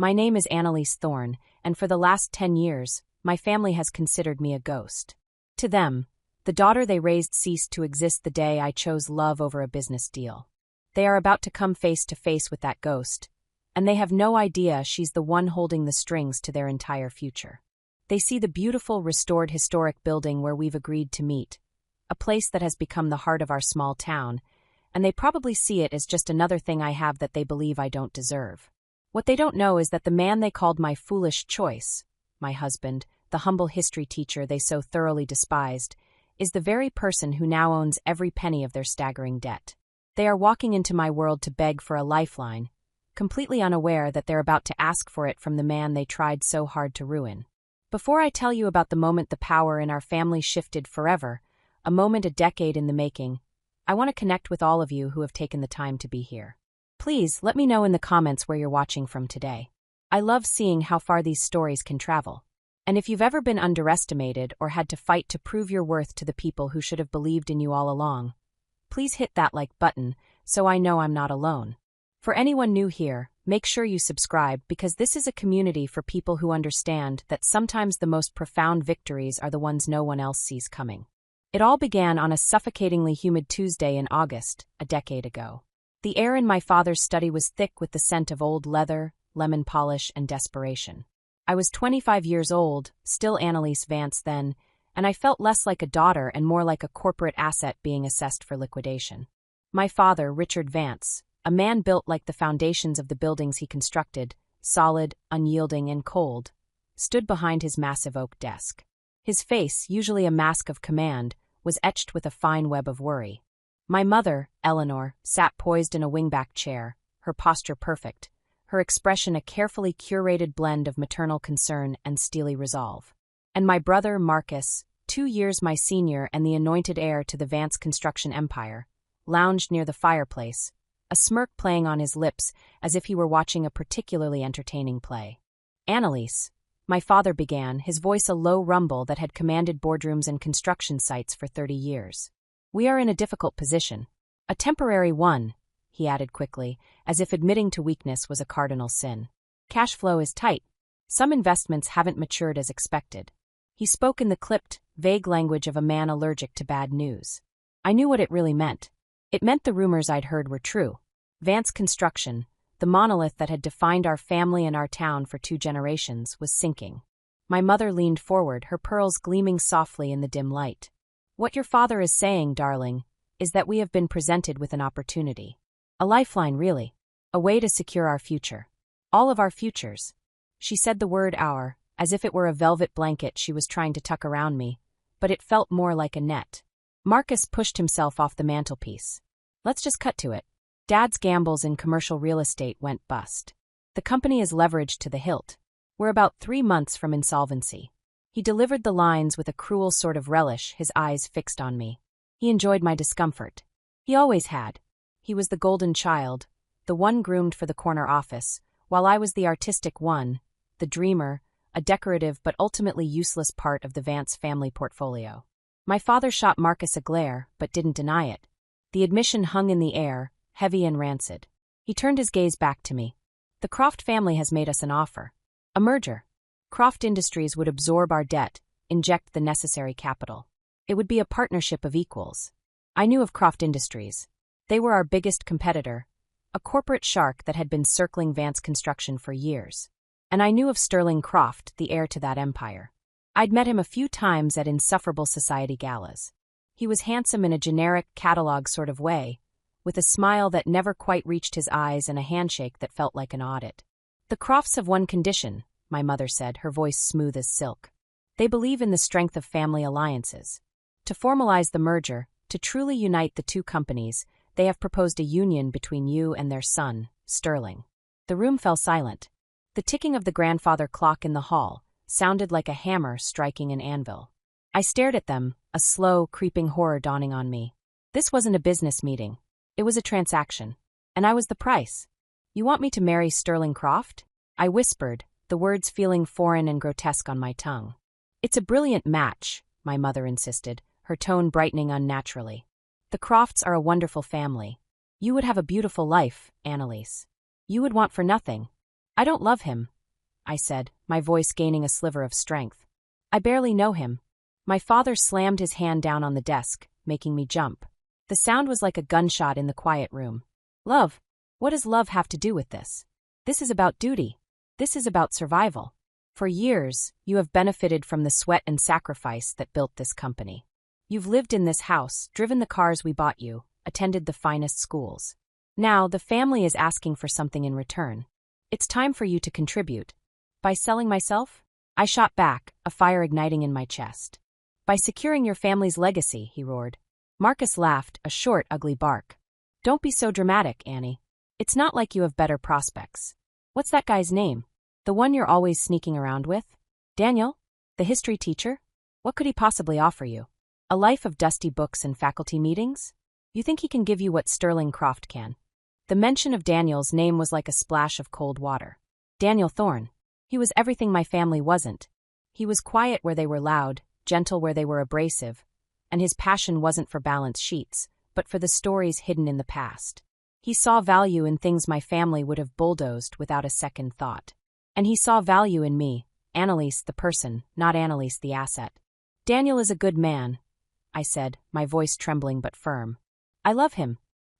My name is Annalise Thorne, and for the last 10 years, my family has considered me a ghost. To them, the daughter they raised ceased to exist the day I chose love over a business deal. They are about to come face to face with that ghost, and they have no idea she's the one holding the strings to their entire future. They see the beautiful, restored historic building where we've agreed to meet, a place that has become the heart of our small town, and they probably see it as just another thing I have that they believe I don't deserve. What they don't know is that the man they called my foolish choice, my husband, the humble history teacher they so thoroughly despised, is the very person who now owns every penny of their staggering debt. They are walking into my world to beg for a lifeline, completely unaware that they're about to ask for it from the man they tried so hard to ruin. Before I tell you about the moment the power in our family shifted forever, a moment a decade in the making, I want to connect with all of you who have taken the time to be here. Please let me know in the comments where you're watching from today. I love seeing how far these stories can travel. And if you've ever been underestimated or had to fight to prove your worth to the people who should have believed in you all along, please hit that like button so I know I'm not alone. For anyone new here, make sure you subscribe because this is a community for people who understand that sometimes the most profound victories are the ones no one else sees coming. It all began on a suffocatingly humid Tuesday in August, a decade ago. The air in my father's study was thick with the scent of old leather, lemon polish, and desperation. I was 25 years old, still Annalise Vance then, and I felt less like a daughter and more like a corporate asset being assessed for liquidation. My father, Richard Vance, a man built like the foundations of the buildings he constructed, solid, unyielding, and cold, stood behind his massive oak desk. His face, usually a mask of command, was etched with a fine web of worry. My mother, Eleanor, sat poised in a wingback chair, her posture perfect, her expression a carefully curated blend of maternal concern and steely resolve. And my brother, Marcus, 2 years my senior and the anointed heir to the Vance construction empire, lounged near the fireplace, a smirk playing on his lips as if he were watching a particularly entertaining play. Annalise, my father began, his voice a low rumble that had commanded boardrooms and construction sites for 30 years. We are in a difficult position. A temporary one, he added quickly, as if admitting to weakness was a cardinal sin. Cash flow is tight. Some investments haven't matured as expected. He spoke in the clipped, vague language of a man allergic to bad news. I knew what it really meant. It meant the rumors I'd heard were true. Vance Construction, the monolith that had defined our family and our town for 2 generations, was sinking. My mother leaned forward, her pearls gleaming softly in the dim light. What your father is saying, darling, is that we have been presented with an opportunity. A lifeline, really. A way to secure our future. All of our futures. She said the word our, as if it were a velvet blanket she was trying to tuck around me, but it felt more like a net. Marcus pushed himself off the mantelpiece. Let's just cut to it. Dad's gambles in commercial real estate went bust. The company is leveraged to the hilt. We're about 3 months from insolvency. He delivered the lines with a cruel sort of relish, his eyes fixed on me. He enjoyed my discomfort. He always had. He was the golden child, the one groomed for the corner office, while I was the artistic one, the dreamer, a decorative but ultimately useless part of the Vance family portfolio. My father shot Marcus a glare, but didn't deny it. The admission hung in the air, heavy and rancid. He turned his gaze back to me. The Croft family has made us an offer. A merger. Croft Industries would absorb our debt, inject the necessary capital. It would be a partnership of equals. I knew of Croft Industries. They were our biggest competitor, a corporate shark that had been circling Vance Construction for years. And I knew of Sterling Croft, the heir to that empire. I'd met him a few times at insufferable society galas. He was handsome in a generic catalog sort of way, with a smile that never quite reached his eyes and a handshake that felt like an audit. The Crofts have one condition, my mother said, her voice smooth as silk. They believe in the strength of family alliances. To formalize the merger, to truly unite the 2 companies, they have proposed a union between you and their son, Sterling. The room fell silent. The ticking of the grandfather clock in the hall sounded like a hammer striking an anvil. I stared at them, a slow, creeping horror dawning on me. This wasn't a business meeting. It was a transaction. And I was the price. You want me to marry Sterling Croft? I whispered, the words feeling foreign and grotesque on my tongue. It's a brilliant match, my mother insisted, her tone brightening unnaturally. The Crofts are a wonderful family. You would have a beautiful life, Annalise. You would want for nothing. I don't love him, I said, my voice gaining a sliver of strength. I barely know him. My father slammed his hand down on the desk, making me jump. The sound was like a gunshot in the quiet room. Love? What does love have to do with this? This is about duty. This is about survival. For years, you have benefited from the sweat and sacrifice that built this company. You've lived in this house, driven the cars we bought you, attended the finest schools. Now, the family is asking for something in return. It's time for you to contribute. By selling myself? I shot back, a fire igniting in my chest. By securing your family's legacy, he roared. Marcus laughed, a short, ugly bark. Don't be so dramatic, Annie. It's not like you have better prospects. What's that guy's name? The one you're always sneaking around with? Daniel? The history teacher? What could he possibly offer you? A life of dusty books and faculty meetings? You think he can give you what Sterling Croft can? The mention of Daniel's name was like a splash of cold water. Daniel Thorne. He was everything my family wasn't. He was quiet where they were loud, gentle where they were abrasive, and his passion wasn't for balance sheets, but for the stories hidden in the past. He saw value in things my family would have bulldozed without a second thought. And he saw value in me, Annalise the person, not Annalise the asset. Daniel is a good man, I said, my voice trembling but firm. I love him.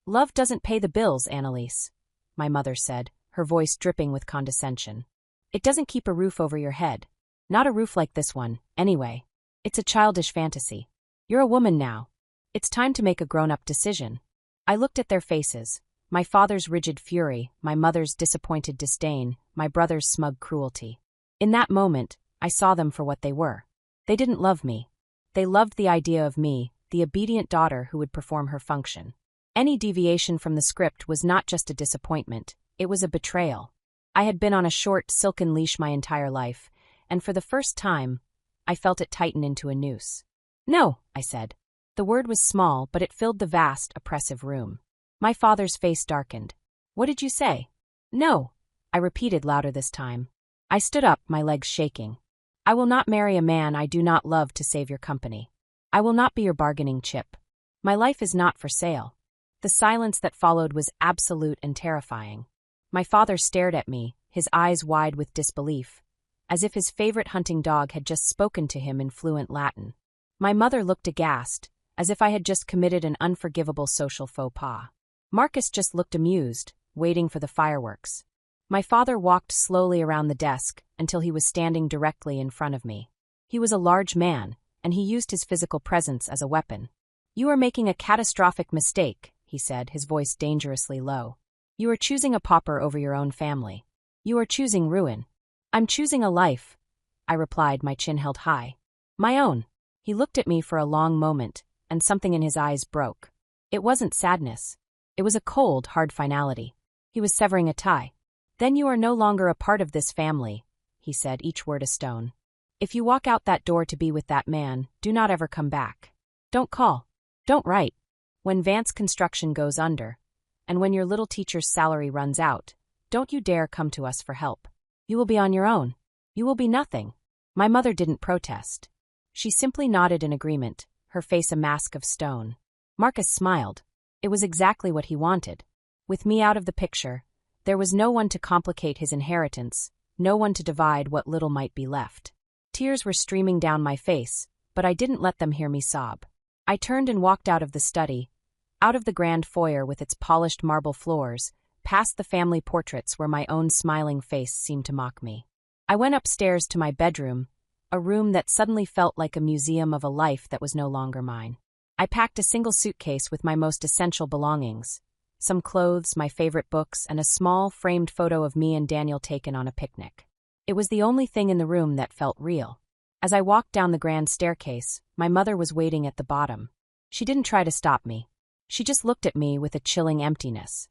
Love doesn't pay the bills, Annalise, my mother said, her voice dripping with condescension. It doesn't keep a roof over your head. Not a roof like this one, anyway. It's a childish fantasy. You're a woman now. It's time to make a grown-up decision. I looked at their faces, my father's rigid fury, my mother's disappointed disdain, my brother's smug cruelty. In that moment, I saw them for what they were. They didn't love me. They loved the idea of me, the obedient daughter who would perform her function. Any deviation from the script was not just a disappointment, it was a betrayal. I had been on a short, silken leash my entire life, and for the first time, I felt it tighten into a noose. No, I said. The word was small, but it filled the vast, oppressive room. My father's face darkened. What did you say? No, I repeated louder this time. I stood up, my legs shaking. I will not marry a man I do not love to save your company. I will not be your bargaining chip. My life is not for sale. The silence that followed was absolute and terrifying. My father stared at me, his eyes wide with disbelief, as if his favorite hunting dog had just spoken to him in fluent Latin. My mother looked aghast, as if I had just committed an unforgivable social faux pas. Marcus just looked amused, waiting for the fireworks. My father walked slowly around the desk until he was standing directly in front of me. He was a large man, and he used his physical presence as a weapon. You are making a catastrophic mistake, he said, his voice dangerously low. You are choosing a pauper over your own family. You are choosing ruin. I'm choosing a life, I replied, my chin held high. My own. He looked at me for a long moment, and something in his eyes broke. It wasn't sadness. It was a cold, hard finality. He was severing a tie. Then you are no longer a part of this family, he said, each word a stone. If you walk out that door to be with that man, do not ever come back. Don't call. Don't write. When Vance Construction goes under, and when your little teacher's salary runs out, don't you dare come to us for help. You will be on your own. You will be nothing. My mother didn't protest. She simply nodded in agreement, her face a mask of stone. Marcus smiled. It was exactly what he wanted. With me out of the picture, there was no one to complicate his inheritance, no one to divide what little might be left. Tears were streaming down my face, but I didn't let them hear me sob. I turned and walked out of the study, out of the grand foyer with its polished marble floors, past the family portraits where my own smiling face seemed to mock me. I went upstairs to my bedroom, a room that suddenly felt like a museum of a life that was no longer mine. I packed a single suitcase with my most essential belongings, some clothes, my favorite books, and a small, framed photo of me and Daniel taken on a picnic. It was the only thing in the room that felt real. As I walked down the grand staircase, my mother was waiting at the bottom. She didn't try to stop me. She just looked at me with a chilling emptiness.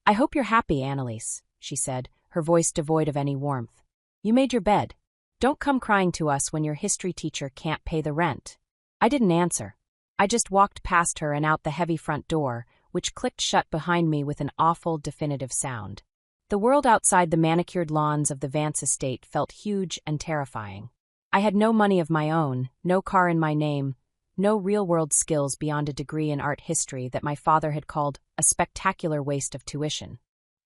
I hope you're happy, Annalise, she said, her voice devoid of any warmth. You made your bed. Don't come crying to us when your history teacher can't pay the rent. I didn't answer. I just walked past her and out the heavy front door, which clicked shut behind me with an awful, definitive sound. The world outside the manicured lawns of the Vance estate felt huge and terrifying. I had no money of my own, no car in my name, no real-world skills beyond a degree in art history that my father had called a spectacular waste of tuition.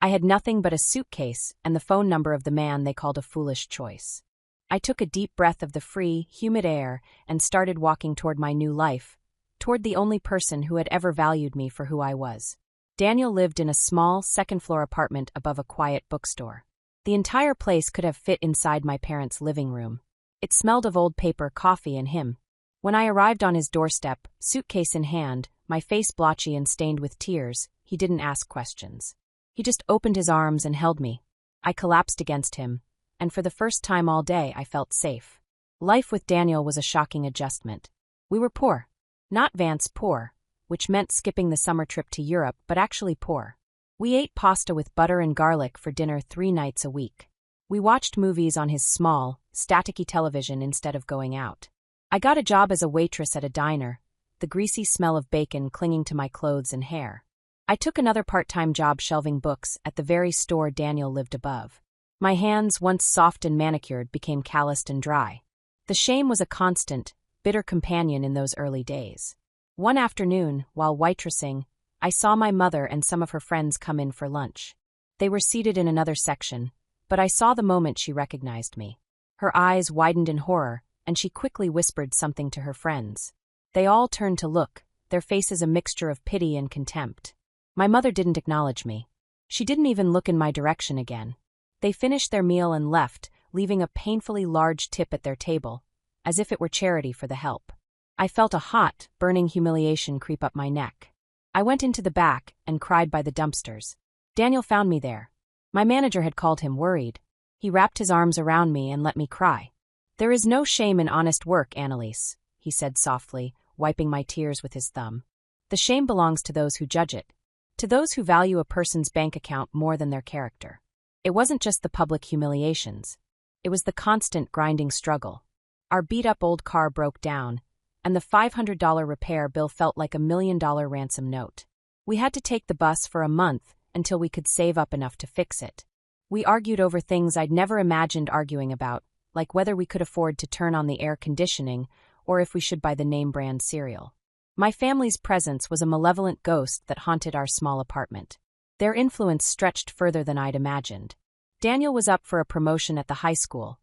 I had nothing but a suitcase and the phone number of the man they called a foolish choice. I took a deep breath of the free, humid air and started walking toward my new life, toward the only person who had ever valued me for who I was. Daniel lived in a small, second-floor apartment above a quiet bookstore. The entire place could have fit inside my parents' living room. It smelled of old paper, coffee, and him. When I arrived on his doorstep, suitcase in hand, my face blotchy and stained with tears, he didn't ask questions. He just opened his arms and held me. I collapsed against him, and for the first time all day I felt safe. Life with Daniel was a shocking adjustment. We were poor. Not Vance poor, which meant skipping the summer trip to Europe, but actually poor. We ate pasta with butter and garlic for dinner 3 nights a week. We watched movies on his small, staticky television instead of going out. I got a job as a waitress at a diner, the greasy smell of bacon clinging to my clothes and hair. I took another part-time job shelving books at the very store Daniel lived above. My hands, once soft and manicured, became calloused and dry. The shame was a constant, bitter companion in those early days. One afternoon, while waitressing, I saw my mother and some of her friends come in for lunch. They were seated in another section, but I saw the moment she recognized me. Her eyes widened in horror, and she quickly whispered something to her friends. They all turned to look, their faces a mixture of pity and contempt. My mother didn't acknowledge me. She didn't even look in my direction again. They finished their meal and left, leaving a painfully large tip at their table, as if it were charity for the help. I felt a hot, burning humiliation creep up my neck. I went into the back and cried by the dumpsters. Daniel found me there. My manager had called him worried. He wrapped his arms around me and let me cry. "There is no shame in honest work, Annalise," he said softly, wiping my tears with his thumb. "The shame belongs to those who judge it, to those who value a person's bank account more than their character." It wasn't just the public humiliations. It was the constant grinding struggle. Our beat-up old car broke down, and the $500 repair bill felt like $1 million ransom note. We had to take the bus for a month until we could save up enough to fix it. We argued over things I'd never imagined arguing about, like whether we could afford to turn on the air conditioning or if we should buy the name-brand cereal. My family's presence was a malevolent ghost that haunted our small apartment. Their influence stretched further than I'd imagined. Daniel was up for a promotion at the high school,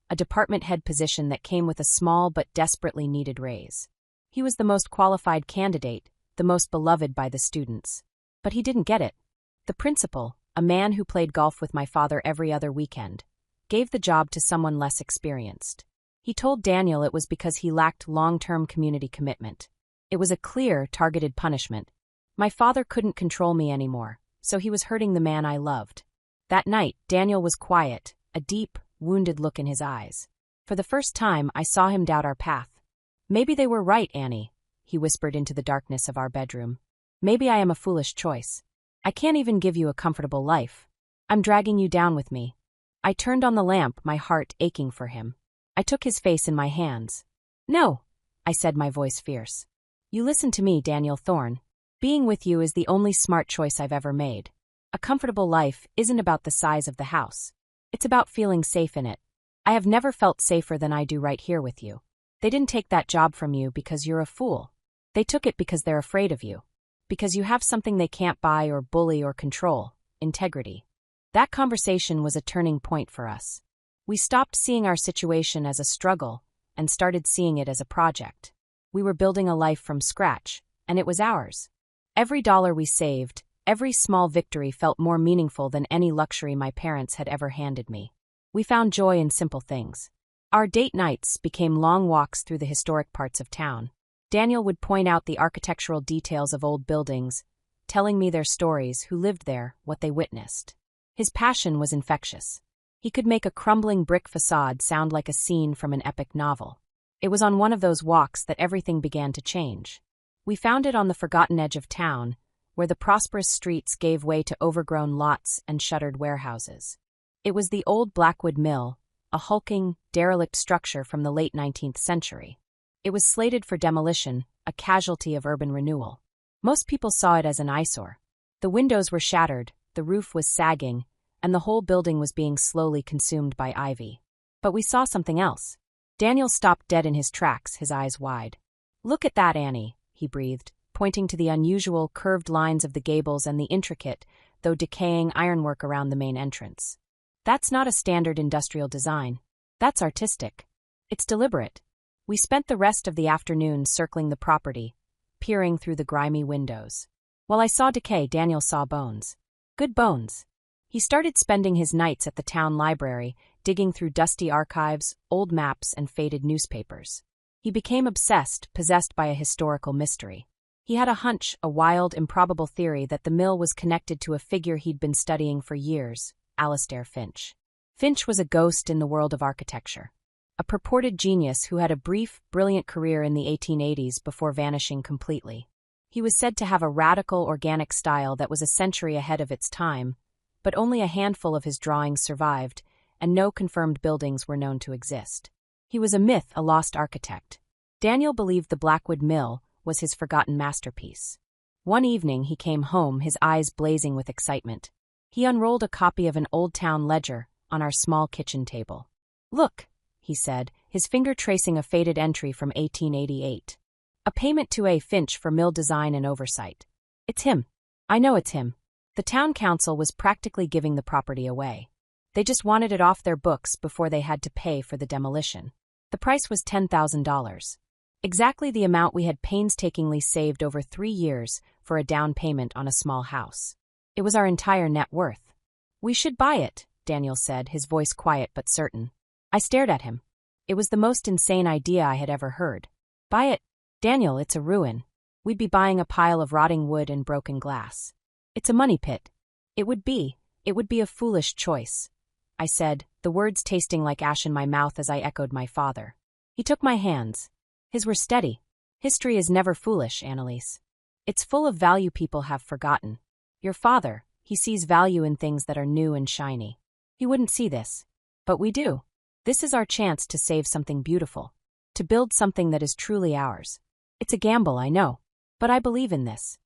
a department head position that came with a small but desperately needed raise. He was the most qualified candidate, the most beloved by the students. But he didn't get it. The principal, a man who played golf with my father every other weekend, gave the job to someone less experienced. He told Daniel it was because he lacked long-term community commitment. It was a clear, targeted punishment. My father couldn't control me anymore, so he was hurting the man I loved. That night, Daniel was quiet, a deep, wounded look in his eyes. For the first time, I saw him doubt our path. "Maybe they were right, Annie," he whispered into the darkness of our bedroom. "Maybe I am a foolish choice. I can't even give you a comfortable life. I'm dragging you down with me." I turned on the lamp, my heart aching for him. I took his face in my hands. "No," I said, my voice fierce. "You listen to me, Daniel Thorne. Being with you is the only smart choice I've ever made. A comfortable life isn't about the size of the house. It's about feeling safe in it. I have never felt safer than I do right here with you. They didn't take that job from you because you're a fool. They took it because they're afraid of you. Because you have something they can't buy or bully or control: integrity." That conversation was a turning point for us. We stopped seeing our situation as a struggle and started seeing it as a project. We were building a life from scratch, and it was ours. Every dollar we saved, every small victory felt more meaningful than any luxury my parents had ever handed me. We found joy in simple things. Our date nights became long walks through the historic parts of town. Daniel would point out the architectural details of old buildings, telling me their stories, who lived there, what they witnessed. His passion was infectious. He could make a crumbling brick facade sound like a scene from an epic novel. It was on one of those walks that everything began to change. We found it on the forgotten edge of town, where the prosperous streets gave way to overgrown lots and shuttered warehouses. It was the old Blackwood Mill, a hulking, derelict structure from the late 19th century. It was slated for demolition, a casualty of urban renewal. Most people saw it as an eyesore. The windows were shattered, the roof was sagging, and the whole building was being slowly consumed by ivy. But we saw something else. Daniel stopped dead in his tracks, his eyes wide. "Look at that, Annie," he breathed, pointing to the unusual, curved lines of the gables and the intricate, though decaying ironwork around the main entrance. That's not a standard industrial design. That's artistic. It's deliberate. We spent the rest of the afternoon circling the property, peering through the grimy windows. While I saw decay, Daniel saw bones. Good bones. He started spending his nights at the town library, digging through dusty archives, old maps, and faded newspapers. He became obsessed, possessed by a historical mystery. He had a hunch, a wild, improbable theory that the mill was connected to a figure he'd been studying for years, Alastair Finch. Finch was a ghost in the world of architecture. A purported genius who had a brief, brilliant career in the 1880s before vanishing completely. He was said to have a radical, organic style that was a century ahead of its time, but only a handful of his drawings survived, and no confirmed buildings were known to exist. He was a myth, a lost architect. Daniel believed the Blackwood Mill was his forgotten masterpiece. One evening he came home, his eyes blazing with excitement. He unrolled a copy of an old town ledger on our small kitchen table. "Look," he said, his finger tracing a faded entry from 1888. "A payment to A. Finch for mill design and oversight. It's him. I know it's him." The town council was practically giving the property away. They just wanted it off their books before they had to pay for the demolition. The price was $10,000. Exactly the amount we had painstakingly saved over 3 years for a down payment on a small house. It was our entire net worth. "We should buy it," Daniel said, his voice quiet but certain. I stared at him. It was the most insane idea I had ever heard. "Buy it? Daniel, it's a ruin. We'd be buying a pile of rotting wood and broken glass. It's a money pit." It would be a foolish choice," I said, the words tasting like ash in my mouth as I echoed my father. He took my hands. His were steady. "History is never foolish, Annalise. It's full of value people have forgotten. Your father, he sees value in things that are new and shiny. He wouldn't see this. But we do. This is our chance to save something beautiful. To build something that is truly ours. It's a gamble, I know. But I believe in this.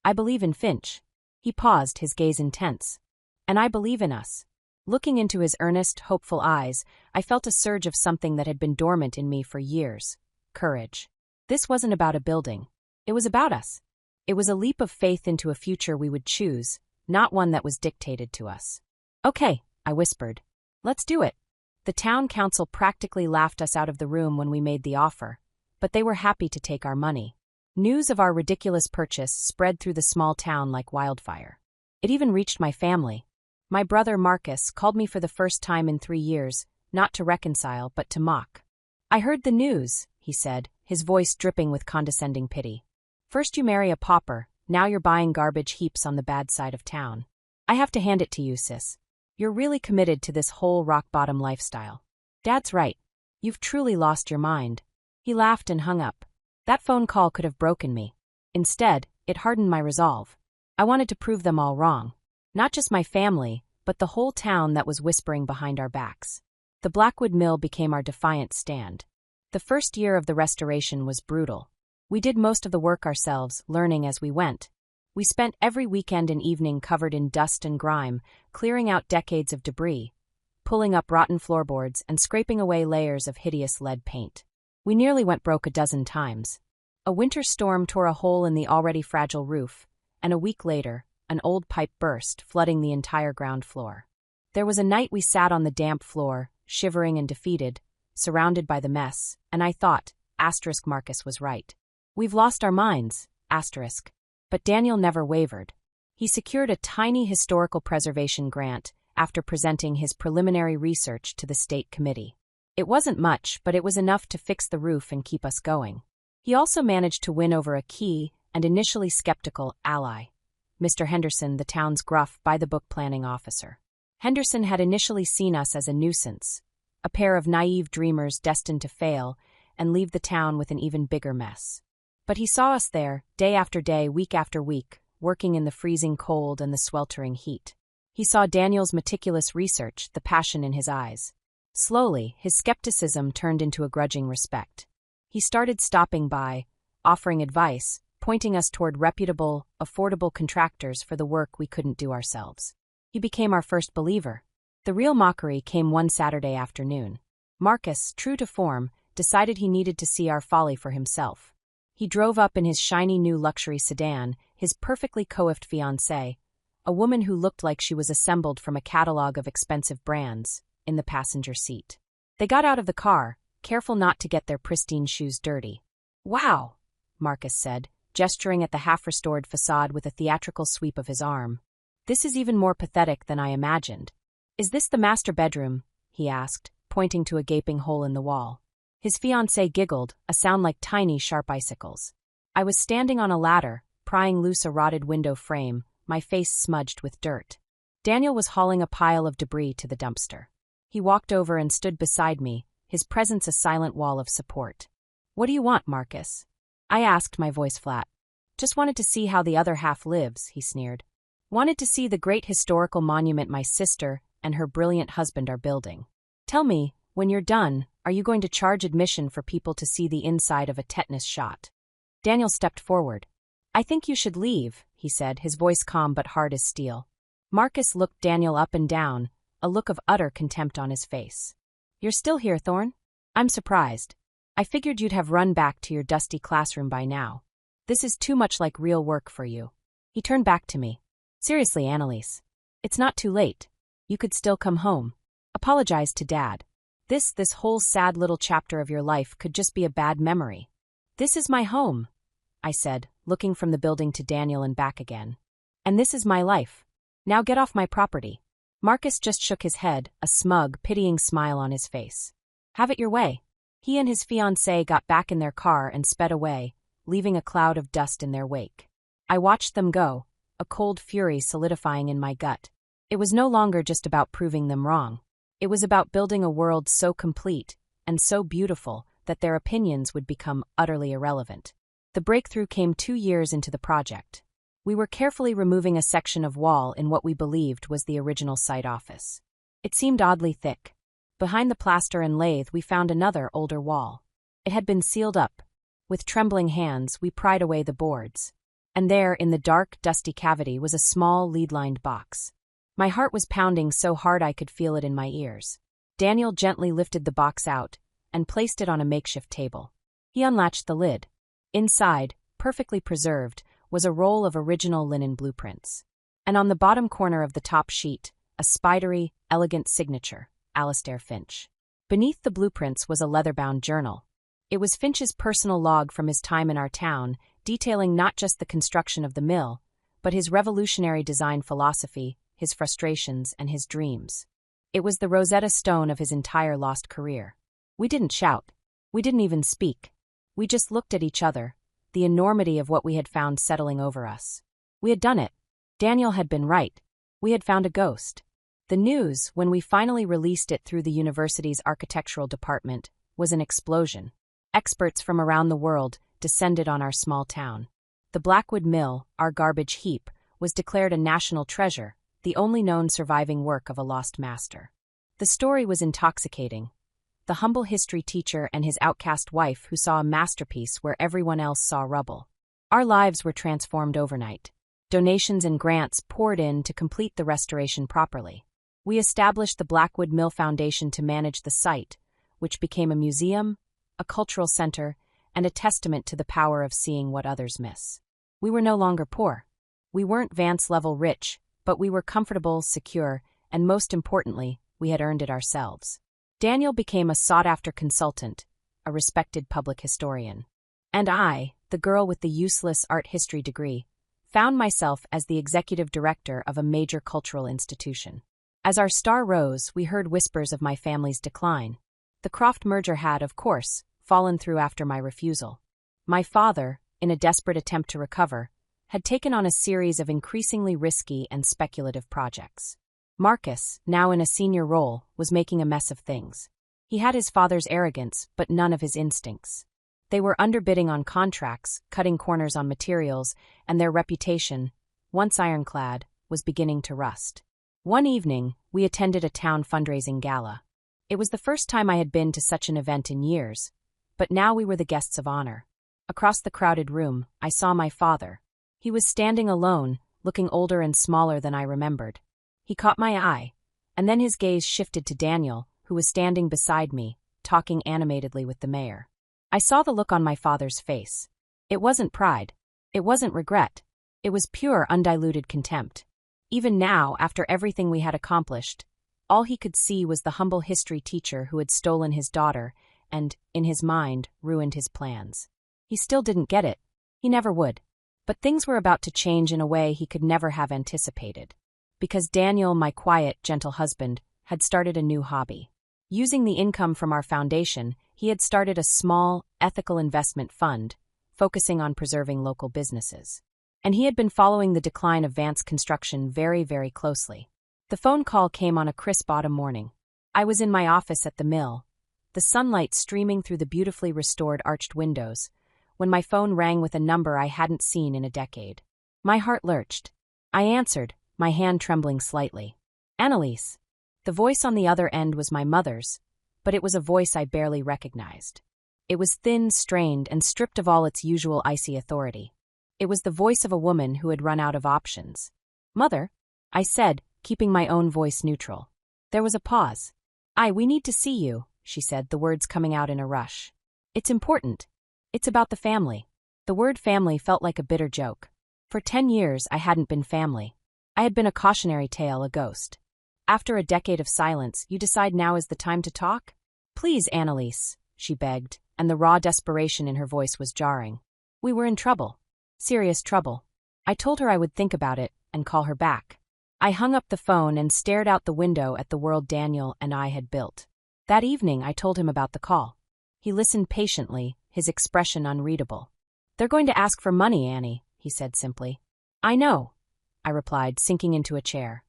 I believe in Finch." He paused, his gaze intense. "And I believe in us." Looking into his earnest, hopeful eyes, I felt a surge of something that had been dormant in me for years. Courage. This wasn't about a building. It was about us. It was a leap of faith into a future we would choose, not one that was dictated to us. "Okay," I whispered. "Let's do it." The town council practically laughed us out of the room when we made the offer, but they were happy to take our money. News of our ridiculous purchase spread through the small town like wildfire. It even reached my family. My brother Marcus called me for the first time in 3 years, not to reconcile but to mock. "I heard the news," he said, his voice dripping with condescending pity. "First you marry a pauper, now you're buying garbage heaps on the bad side of town. I have to hand it to you, sis. You're really committed to this whole rock-bottom lifestyle. Dad's right. You've truly lost your mind." He laughed and hung up. That phone call could have broken me. Instead, it hardened my resolve. I wanted to prove them all wrong. Not just my family, but the whole town that was whispering behind our backs. The Blackwood Mill became our defiant stand. The first year of the restoration was brutal. We did most of the work ourselves, learning as we went. We spent every weekend and evening covered in dust and grime, clearing out decades of debris, pulling up rotten floorboards and scraping away layers of hideous lead paint. We nearly went broke a dozen times. A winter storm tore a hole in the already fragile roof, and a week later, an old pipe burst, flooding the entire ground floor. There was a night we sat on the damp floor, shivering and defeated, surrounded by the mess, and I thought, Marcus was right. "We've lost our minds, *. But Daniel never wavered. He secured a tiny historical preservation grant after presenting his preliminary research to the state committee. It wasn't much, but it was enough to fix the roof and keep us going. He also managed to win over a key and initially skeptical ally, Mr. Henderson, the town's gruff, by-the-book planning officer. Henderson had initially seen us as a nuisance, a pair of naive dreamers destined to fail and leave the town with an even bigger mess. But he saw us there, day after day, week after week, working in the freezing cold and the sweltering heat. He saw Daniel's meticulous research, the passion in his eyes. Slowly, his skepticism turned into a grudging respect. He started stopping by, offering advice, pointing us toward reputable, affordable contractors for the work we couldn't do ourselves. He became our first believer. The real mockery came one Saturday afternoon. Marcus, true to form, decided he needed to see our folly for himself. He drove up in his shiny new luxury sedan, his perfectly coiffed fiancée, a woman who looked like she was assembled from a catalog of expensive brands, in the passenger seat. They got out of the car, careful not to get their pristine shoes dirty. "Wow," Marcus said, gesturing at the half-restored facade with a theatrical sweep of his arm. "This is even more pathetic than I imagined." "Is this the master bedroom?" he asked, pointing to a gaping hole in the wall. His fiancée giggled, a sound like tiny, sharp icicles. I was standing on a ladder, prying loose a rotted window frame, my face smudged with dirt. Daniel was hauling a pile of debris to the dumpster. He walked over and stood beside me, his presence a silent wall of support. "What do you want, Marcus?" I asked, my voice flat. "Just wanted to see how the other half lives," he sneered. "Wanted to see the great historical monument my sister and her brilliant husband are building. Tell me, when you're done, are you going to charge admission for people to see the inside of a tetanus shot?" Daniel stepped forward. "I think you should leave," he said, his voice calm but hard as steel. Marcus looked Daniel up and down, a look of utter contempt on his face. "You're still here, Thorne? I'm surprised. I figured you'd have run back to your dusty classroom by now. This is too much like real work for you." He turned back to me. "Seriously, Annalise. It's not too late. You could still come home. Apologize to Dad. This whole sad little chapter of your life could just be a bad memory." "This is my home," I said, looking from the building to Daniel and back again. "And this is my life. Now get off my property." Marcus just shook his head, a smug, pitying smile on his face. "Have it your way." He and his fiancée got back in their car and sped away, leaving a cloud of dust in their wake. I watched them go, a cold fury solidifying in my gut. It was no longer just about proving them wrong. It was about building a world so complete and so beautiful that their opinions would become utterly irrelevant. The breakthrough came 2 years into the project. We were carefully removing a section of wall in what we believed was the original site office. It seemed oddly thick. Behind the plaster and lathe we found another, older wall. It had been sealed up. With trembling hands, we pried away the boards. And there, in the dark, dusty cavity, was a small, lead-lined box. My heart was pounding so hard I could feel it in my ears. Daniel gently lifted the box out and placed it on a makeshift table. He unlatched the lid. Inside, perfectly preserved, was a roll of original linen blueprints. And on the bottom corner of the top sheet, a spidery, elegant signature, Alastair Finch. Beneath the blueprints was a leather-bound journal. It was Finch's personal log from his time in our town, detailing not just the construction of the mill, but his revolutionary design philosophy, his frustrations, and his dreams. It was the Rosetta Stone of his entire lost career. We didn't shout. We didn't even speak. We just looked at each other, the enormity of what we had found settling over us. We had done it. Daniel had been right. We had found a ghost. The news, when we finally released it through the university's architectural department, was an explosion. Experts from around the world descended on our small town. The Blackwood Mill, our garbage heap, was declared a national treasure, the only known surviving work of a lost master. The story was intoxicating. The humble history teacher and his outcast wife who saw a masterpiece where everyone else saw rubble. Our lives were transformed overnight. Donations and grants poured in to complete the restoration properly. We established the Blackwood Mill Foundation to manage the site, which became a museum, a cultural center, and a testament to the power of seeing what others miss. We were no longer poor. We weren't Vance-level rich, but we were comfortable, secure, and most importantly, we had earned it ourselves. Daniel became a sought-after consultant, a respected public historian. And I, the girl with the useless art history degree, found myself as the executive director of a major cultural institution. As our star rose, we heard whispers of my family's decline. The Croft merger had, of course, fallen through after my refusal. My father, in a desperate attempt to recover, had taken on a series of increasingly risky and speculative projects. Marcus, now in a senior role, was making a mess of things. He had his father's arrogance, but none of his instincts. They were underbidding on contracts, cutting corners on materials, and their reputation, once ironclad, was beginning to rust. One evening, we attended a town fundraising gala. It was the first time I had been to such an event in years, but now we were the guests of honor. Across the crowded room, I saw my father. He was standing alone, looking older and smaller than I remembered. He caught my eye, and then his gaze shifted to Daniel, who was standing beside me, talking animatedly with the mayor. I saw the look on my father's face. It wasn't pride. It wasn't regret. It was pure, undiluted contempt. Even now, after everything we had accomplished, all he could see was the humble history teacher who had stolen his daughter and, in his mind, ruined his plans. He still didn't get it. He never would. But things were about to change in a way he could never have anticipated. Because Daniel, my quiet, gentle husband, had started a new hobby. Using the income from our foundation, he had started a small, ethical investment fund, focusing on preserving local businesses. And he had been following the decline of Vance Construction very, very closely. The phone call came on a crisp autumn morning. I was in my office at the mill, the sunlight streaming through the beautifully restored arched windows, when my phone rang with a number I hadn't seen in a decade. My heart lurched. I answered, my hand trembling slightly. Annalise. The voice on the other end was my mother's, but it was a voice I barely recognized. It was thin, strained, and stripped of all its usual icy authority. It was the voice of a woman who had run out of options. "Mother," I said, keeping my own voice neutral. There was a pause. "We need to see you," she said, the words coming out in a rush. "It's important. It's about the family." The word family felt like a bitter joke. For 10 years, I hadn't been family. I had been a cautionary tale, a ghost. After a decade of silence, you decide now is the time to talk? "Please, Annalise," she begged, and the raw desperation in her voice was jarring. We were in trouble. Serious trouble. I told her I would think about it and call her back. I hung up the phone and stared out the window at the world Daniel and I had built. That evening, I told him about the call. He listened patiently, his expression unreadable. "They're going to ask for money, Annie," he said simply. "I know," I replied, sinking into a chair.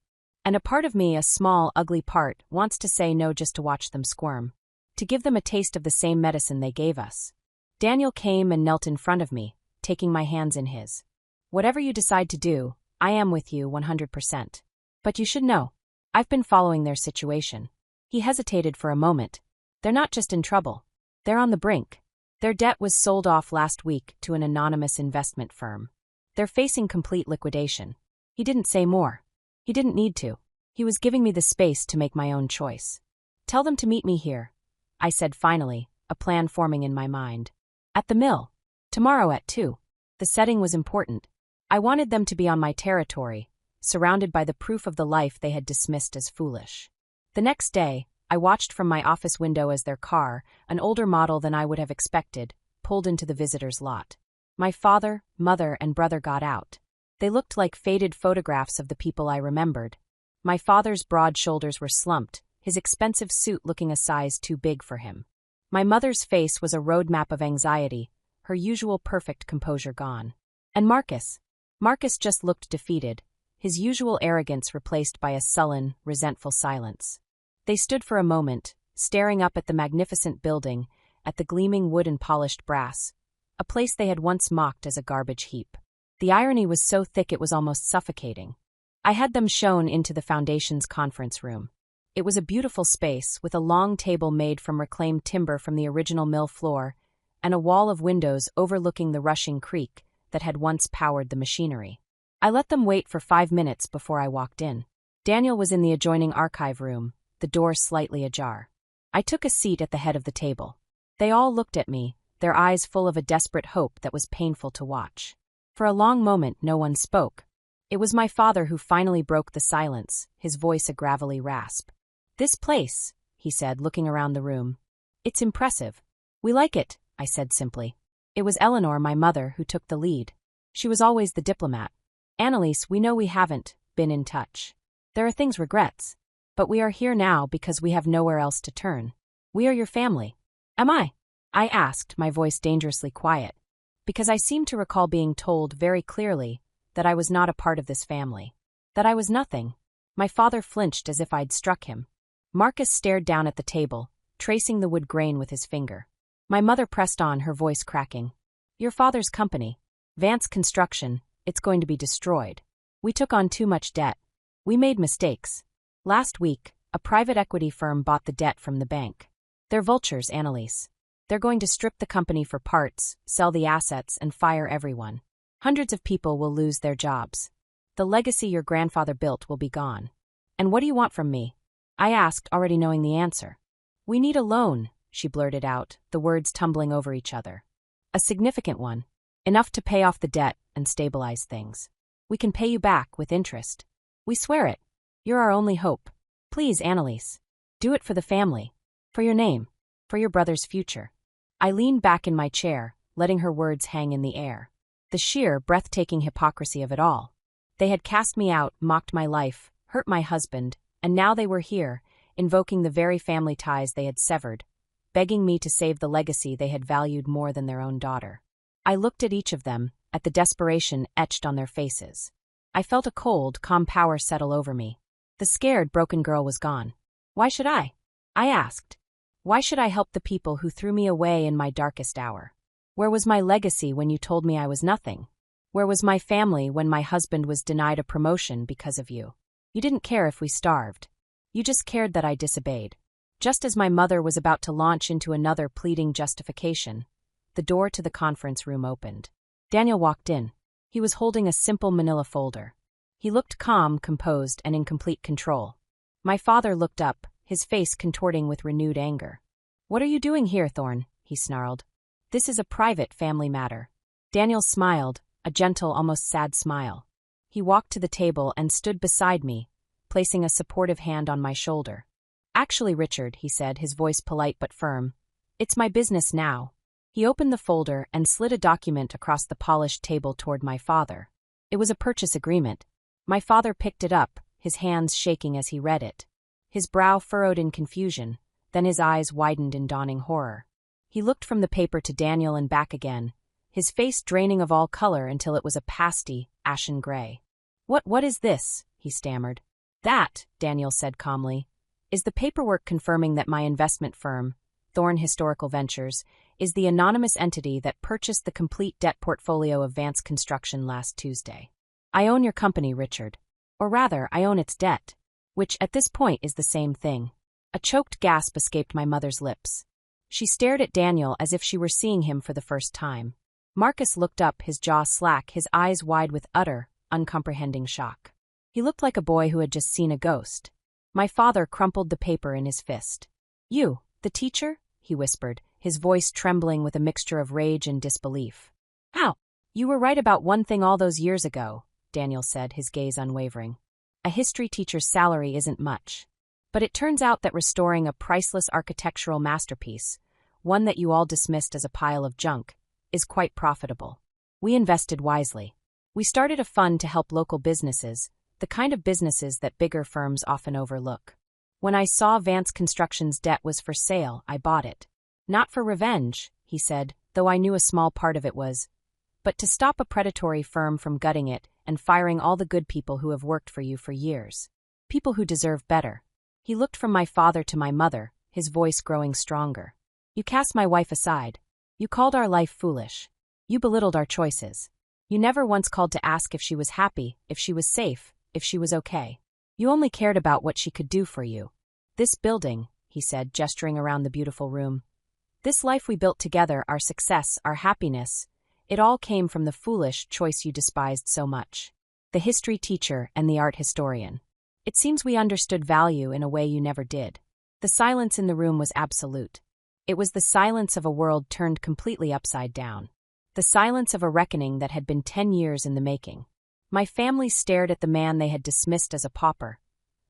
And a part of me, a small, ugly part, wants to say no just to watch them squirm. To give them a taste of the same medicine they gave us. Daniel came and knelt in front of me, taking my hands in his. "Whatever you decide to do, I am with you 100%. But you should know, I've been following their situation." He hesitated for a moment. "They're not just in trouble. They're on the brink. Their debt was sold off last week to an anonymous investment firm. They're facing complete liquidation." He didn't say more. He didn't need to. He was giving me the space to make my own choice. "Tell them to meet me here," I said finally, a plan forming in my mind. "At the mill. Tomorrow at 2. The setting was important. I wanted them to be on my territory, surrounded by the proof of the life they had dismissed as foolish. The next day, I watched from my office window as their car, an older model than I would have expected, pulled into the visitor's lot. My father, mother, and brother got out. They looked like faded photographs of the people I remembered. My father's broad shoulders were slumped, his expensive suit looking a size too big for him. My mother's face was a roadmap of anxiety, her usual perfect composure gone. And Marcus just looked defeated, his usual arrogance replaced by a sullen, resentful silence. They stood for a moment, staring up at the magnificent building, at the gleaming wood and polished brass, a place they had once mocked as a garbage heap. The irony was so thick it was almost suffocating. I had them shown into the Foundation's conference room. It was a beautiful space, with a long table made from reclaimed timber from the original mill floor, and a wall of windows overlooking the rushing creek that had once powered the machinery. I let them wait for 5 minutes before I walked in. Daniel was in the adjoining archive room, the door slightly ajar. I took a seat at the head of the table. They all looked at me, their eyes full of a desperate hope that was painful to watch. For a long moment, no one spoke. It was my father who finally broke the silence, his voice a gravelly rasp. "This place," he said, looking around the room. "It's impressive. We like it," I said simply. It was Eleanor, my mother, who took the lead. She was always the diplomat. "Annalise, we know we haven't been in touch. There are things regrets. But we are here now because we have nowhere else to turn. We are your family." "Am I?" I asked, my voice dangerously quiet. Because I seemed to recall being told very clearly that I was not a part of this family. That I was nothing. My father flinched as if I'd struck him. Marcus stared down at the table, tracing the wood grain with his finger. My mother pressed on, her voice cracking. "Your father's company, Vance Construction, it's going to be destroyed. We took on too much debt. We made mistakes. Last week, a private equity firm bought the debt from the bank. They're vultures, Annalise. They're going to strip the company for parts, sell the assets, and fire everyone. Hundreds of people will lose their jobs. The legacy your grandfather built will be gone. And what do you want from me?" I asked, already knowing the answer. "We need a loan," she blurted out, the words tumbling over each other. "A significant one. Enough to pay off the debt and stabilize things. We can pay you back with interest. We swear it. You're our only hope. Please, Annalise. Do it for the family. For your name. For your brother's future. I leaned back in my chair, letting her words hang in the air. The sheer, breathtaking hypocrisy of it all. They had cast me out, mocked my life, hurt my husband, and now they were here, invoking the very family ties they had severed, begging me to save the legacy they had valued more than their own daughter. I looked at each of them, at the desperation etched on their faces. I felt a cold, calm power settle over me. The scared, broken girl was gone. Why should I? I asked. Why should I help the people who threw me away in my darkest hour? Where was my legacy when you told me I was nothing? Where was my family when my husband was denied a promotion because of you? You didn't care if we starved. You just cared that I disobeyed. Just as my mother was about to launch into another pleading justification, the door to the conference room opened. Daniel walked in. He was holding a simple manila folder. He looked calm, composed, and in complete control. My father looked up, his face contorting with renewed anger. "What are you doing here, Thorne?" he snarled. "This is a private family matter." Daniel smiled, a gentle, almost sad smile. He walked to the table and stood beside me, placing a supportive hand on my shoulder. "Actually, Richard," he said, his voice polite but firm, "it's my business now." He opened the folder and slid a document across the polished table toward my father. It was a purchase agreement. My father picked it up, his hands shaking as he read it. His brow furrowed in confusion, then his eyes widened in dawning horror. He looked from the paper to Daniel and back again, his face draining of all color until it was a pasty, ashen gray. What is this?" he stammered. "That," Daniel said calmly, "is the paperwork confirming that my investment firm, Thorne Historical Ventures, is the anonymous entity that purchased the complete debt portfolio of Vance Construction last Tuesday. I own your company, Richard. Or rather, I own its debt, which at this point is the same thing." A choked gasp escaped my mother's lips. She stared at Daniel as if she were seeing him for the first time. Marcus looked up, his jaw slack, his eyes wide with utter, uncomprehending shock. He looked like a boy who had just seen a ghost. My father crumpled the paper in his fist. "You, the teacher?" he whispered, his voice trembling with a mixture of rage and disbelief. "How? You were right about one thing all those years ago," Daniel said, his gaze unwavering. "A history teacher's salary isn't much. But it turns out that restoring a priceless architectural masterpiece, one that you all dismissed as a pile of junk, is quite profitable. We invested wisely. We started a fund to help local businesses, the kind of businesses that bigger firms often overlook. When I saw Vance Construction's debt was for sale, I bought it. Not for revenge," he said, though I knew a small part of it was, "but to stop a predatory firm from gutting it and firing all the good people who have worked for you for years. People who deserve better." He looked from my father to my mother, his voice growing stronger. "You cast my wife aside. You called our life foolish. You belittled our choices. You never once called to ask if she was happy, if she was safe, if she was okay. You only cared about what she could do for you. This building," he said, gesturing around the beautiful room, "this life we built together, our success, our happiness, it all came from the foolish choice you despised so much. The history teacher and the art historian. It seems we understood value in a way you never did." The silence in the room was absolute. It was the silence of a world turned completely upside down. The silence of a reckoning that had been 10 years in the making. My family stared at the man they had dismissed as a pauper,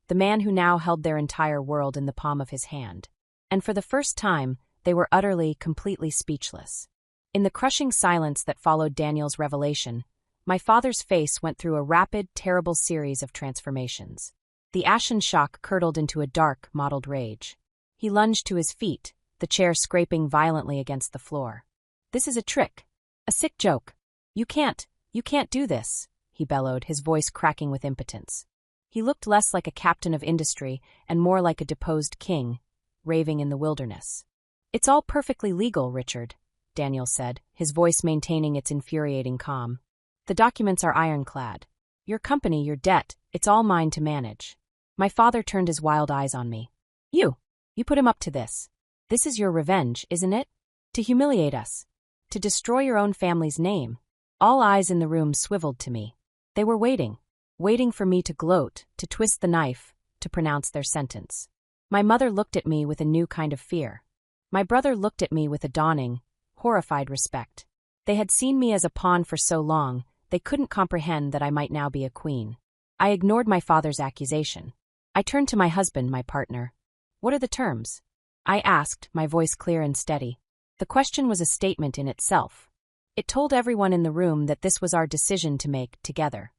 the man who now held their entire world in the palm of his hand. And for the first time, they were utterly, completely speechless. In the crushing silence that followed Daniel's revelation, my father's face went through a rapid, terrible series of transformations. The ashen shock curdled into a dark, mottled rage. He lunged to his feet, the chair scraping violently against the floor. "This is a trick. A sick joke. You can't do this," he bellowed, his voice cracking with impotence. He looked less like a captain of industry and more like a deposed king, raving in the wilderness. "It's all perfectly legal, Richard," Daniel said, his voice maintaining its infuriating calm. "The documents are ironclad. Your company, your debt, it's all mine to manage." My father turned his wild eyes on me. You put him up to this. This is your revenge, isn't it? To humiliate us. To destroy your own family's name." All eyes in the room swiveled to me. They were waiting for me to gloat, to twist the knife, to pronounce their sentence. My mother looked at me with a new kind of fear. My brother looked at me with a dawning, horrified respect. They had seen me as a pawn for so long, they couldn't comprehend that I might now be a queen. I ignored my father's accusation. I turned to my husband, my partner. What are the terms? I asked, my voice clear and steady. The question was a statement in itself. It told everyone in the room that this was our decision to make together.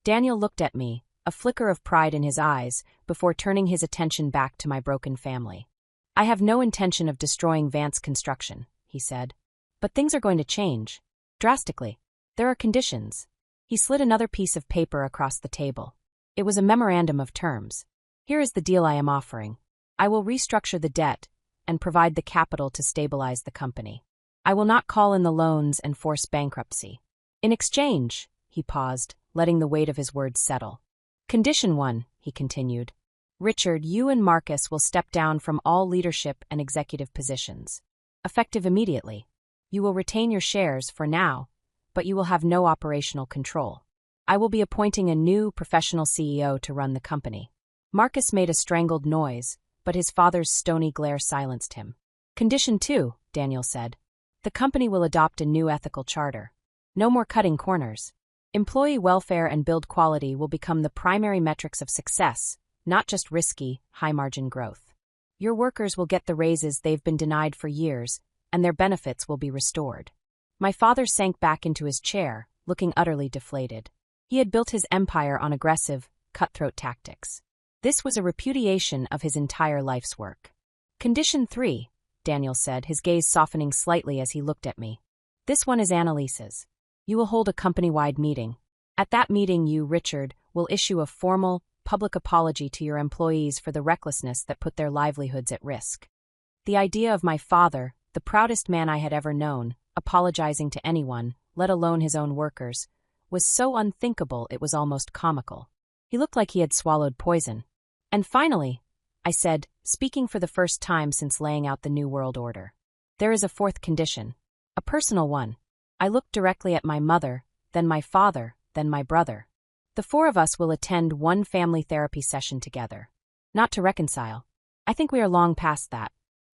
Daniel looked at me, a flicker of pride in his eyes, before turning his attention back to my broken family. I have no intention of destroying Vance Construction, he said. But things are going to change. Drastically. There are conditions. He slid another piece of paper across the table. It was a memorandum of terms. Here is the deal I am offering. I will restructure the debt and provide the capital to stabilize the company. I will not call in the loans and force bankruptcy. In exchange, he paused, letting the weight of his words settle. Condition 1, he continued. Richard, you and Marcus will step down from all leadership and executive positions. Effective immediately. You will retain your shares for now, but you will have no operational control. I will be appointing a new professional CEO to run the company. Marcus made a strangled noise, but his father's stony glare silenced him. Condition 2, Daniel said. The company will adopt a new ethical charter. No more cutting corners. Employee welfare and build quality will become the primary metrics of success, not just risky, high-margin growth. Your workers will get the raises they've been denied for years, and their benefits will be restored. My father sank back into his chair, looking utterly deflated. He had built his empire on aggressive, cutthroat tactics. This was a repudiation of his entire life's work. Condition 3, Daniel said, his gaze softening slightly as he looked at me. This one is Annalise's. You will hold a company-wide meeting. At that meeting you, Richard, will issue a formal, public apology to your employees for the recklessness that put their livelihoods at risk. The idea of my father, the proudest man I had ever known, apologizing to anyone, let alone his own workers, was so unthinkable it was almost comical. He looked like he had swallowed poison. And finally, I said, speaking for the first time since laying out the New World Order. There is a fourth condition. A personal one. I looked directly at my mother, then my father, then my brother. The four of us will attend one family therapy session together. Not to reconcile. I think we are long past that.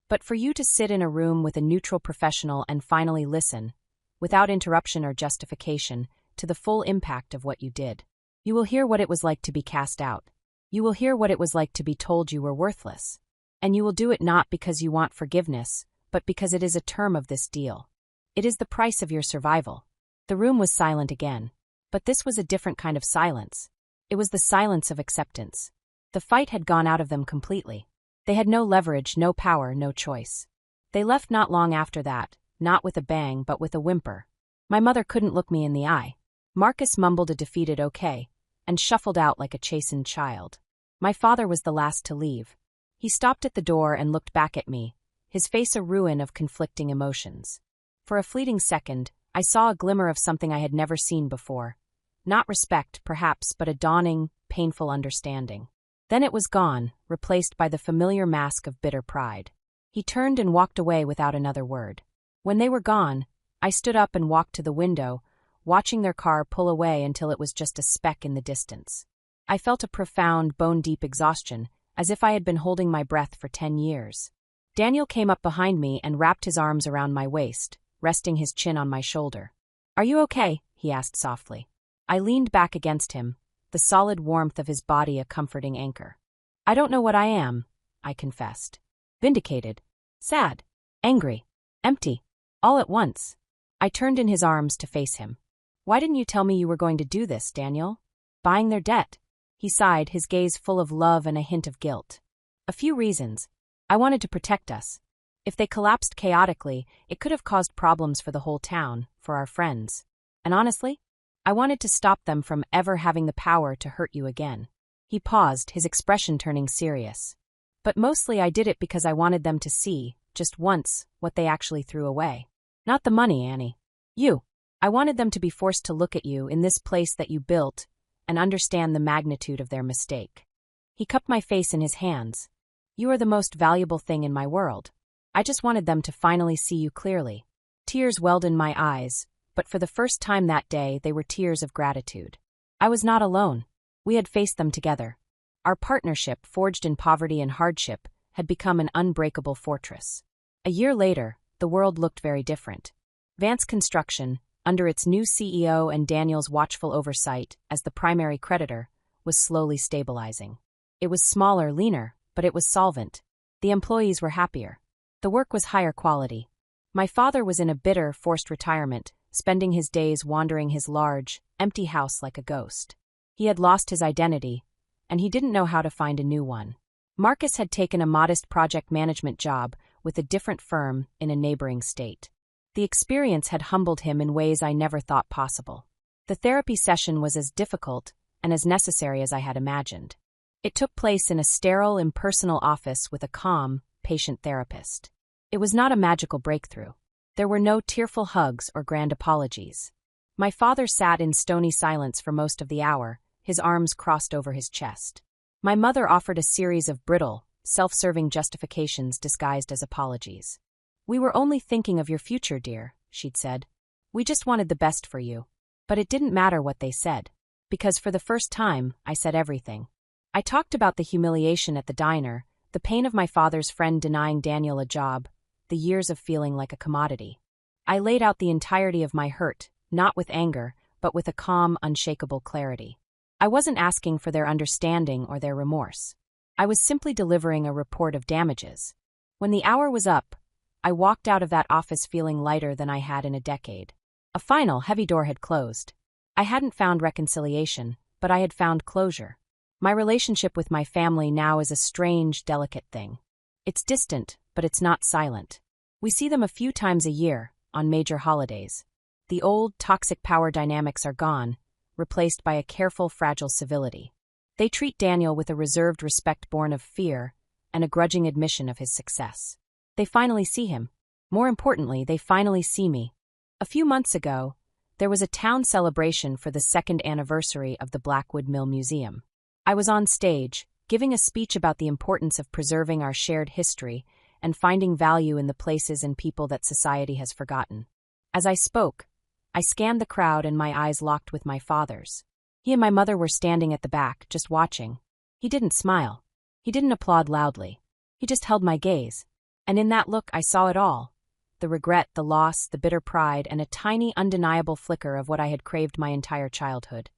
But for you to sit in a room with a neutral professional and finally listen, without interruption or justification, to the full impact of what you did. You will hear what it was like to be cast out. You will hear what it was like to be told you were worthless. And you will do it not because you want forgiveness, but because it is a term of this deal. It is the price of your survival. The room was silent again. But this was a different kind of silence. It was the silence of acceptance. The fight had gone out of them completely. They had no leverage, no power, no choice. They left not long after that, not with a bang but with a whimper. My mother couldn't look me in the eye. Marcus mumbled a defeated okay, and shuffled out like a chastened child. My father was the last to leave. He stopped at the door and looked back at me, his face a ruin of conflicting emotions. For a fleeting second, I saw a glimmer of something I had never seen before. Not respect, perhaps, but a dawning, painful understanding. Then it was gone, replaced by the familiar mask of bitter pride. He turned and walked away without another word. When they were gone, I stood up and walked to the window, watching their car pull away until it was just a speck in the distance. I felt a profound, bone-deep exhaustion, as if I had been holding my breath for 10 years. Daniel came up behind me and wrapped his arms around my waist, resting his chin on my shoulder. "Are you okay?" he asked softly. I leaned back against him, the solid warmth of his body a comforting anchor. "I don't know what I am," I confessed. Vindicated. Sad. Angry. Empty. All at once. I turned in his arms to face him. "Why didn't you tell me you were going to do this, Daniel? Buying their debt." He sighed, his gaze full of love and a hint of guilt. "A few reasons. I wanted to protect us. If they collapsed chaotically, it could have caused problems for the whole town, for our friends. And honestly, I wanted to stop them from ever having the power to hurt you again." He paused, his expression turning serious. "But mostly I did it because I wanted them to see, just once, what they actually threw away. Not the money, Annie. You. I wanted them to be forced to look at you in this place that you built and understand the magnitude of their mistake." He cupped my face in his hands. "You are the most valuable thing in my world. I just wanted them to finally see you clearly." Tears welled in my eyes, but for the first time that day they were tears of gratitude. I was not alone. We had faced them together. Our partnership, forged in poverty and hardship, had become an unbreakable fortress. A year later, the world looked very different. Vance Construction, under its new CEO and Daniel's watchful oversight as the primary creditor, was slowly stabilizing. It was smaller, leaner, but it was solvent. The employees were happier. The work was higher quality. My father was in a bitter, forced retirement, spending his days wandering his large, empty house like a ghost. He had lost his identity, and he didn't know how to find a new one. Marcus had taken a modest project management job with a different firm in a neighboring state. The experience had humbled him in ways I never thought possible. The therapy session was as difficult and as necessary as I had imagined. It took place in a sterile, impersonal office with a calm, patient therapist. It was not a magical breakthrough. There were no tearful hugs or grand apologies. My father sat in stony silence for most of the hour, his arms crossed over his chest. My mother offered a series of brittle, self-serving justifications disguised as apologies. "We were only thinking of your future, dear," she'd said. "We just wanted the best for you." But it didn't matter what they said, because for the first time, I said everything. I talked about the humiliation at the diner, the pain of my father's friend denying Daniel a job, the years of feeling like a commodity. I laid out the entirety of my hurt, not with anger, but with a calm, unshakable clarity. I wasn't asking for their understanding or their remorse. I was simply delivering a report of damages. When the hour was up, I walked out of that office feeling lighter than I had in a decade. A final, heavy door had closed. I hadn't found reconciliation, but I had found closure. My relationship with my family now is a strange, delicate thing. It's distant, but it's not silent. We see them a few times a year, on major holidays. The old, toxic power dynamics are gone, replaced by a careful, fragile civility. They treat Daniel with a reserved respect born of fear and a grudging admission of his success. They finally see him. More importantly, they finally see me. A few months ago, there was a town celebration for the second anniversary of the Blackwood Mill Museum. I was on stage, giving a speech about the importance of preserving our shared history and finding value in the places and people that society has forgotten. As I spoke, I scanned the crowd and my eyes locked with my father's. He and my mother were standing at the back, just watching. He didn't smile. He didn't applaud loudly. He just held my gaze. And in that look I saw it all. The regret, the loss, the bitter pride, and a tiny, undeniable flicker of what I had craved my entire childhood.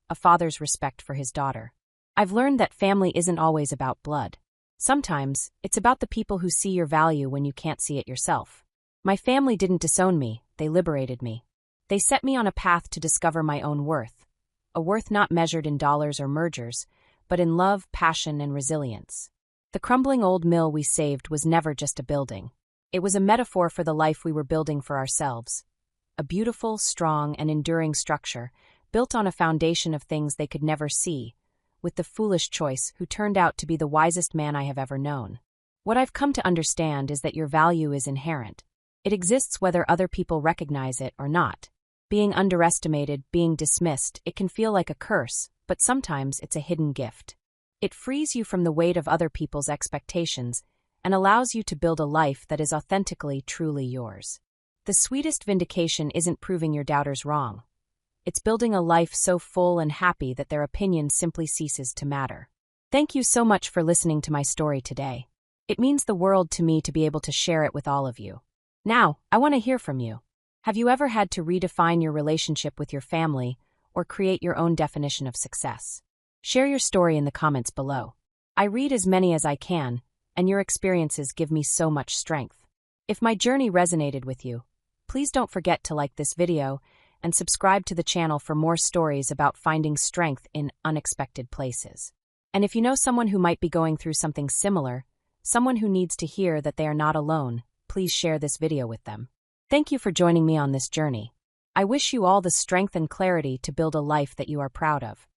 A father's respect for his daughter. I've learned that family isn't always about blood. Sometimes, it's about the people who see your value when you can't see it yourself. My family didn't disown me, they liberated me. They set me on a path to discover my own worth. A worth not measured in dollars or mergers, but in love, passion, and resilience. The crumbling old mill we saved was never just a building. It was a metaphor for the life we were building for ourselves. A beautiful, strong, and enduring structure, built on a foundation of things they could never see, with the foolish choice who turned out to be the wisest man I have ever known. What I've come to understand is that your value is inherent. It exists whether other people recognize it or not. Being underestimated, being dismissed, it can feel like a curse, but sometimes it's a hidden gift. It frees you from the weight of other people's expectations and allows you to build a life that is authentically, truly yours. The sweetest vindication isn't proving your doubters wrong. It's building a life so full and happy that their opinion simply ceases to matter. Thank you so much for listening to my story today. It means the world to me to be able to share it with all of you. Now, I want to hear from you. Have you ever had to redefine your relationship with your family or create your own definition of success? Share your story in the comments below. I read as many as I can, and your experiences give me so much strength. If my journey resonated with you, please don't forget to like this video and subscribe to the channel for more stories about finding strength in unexpected places. And if you know someone who might be going through something similar, someone who needs to hear that they are not alone, please share this video with them. Thank you for joining me on this journey. I wish you all the strength and clarity to build a life that you are proud of.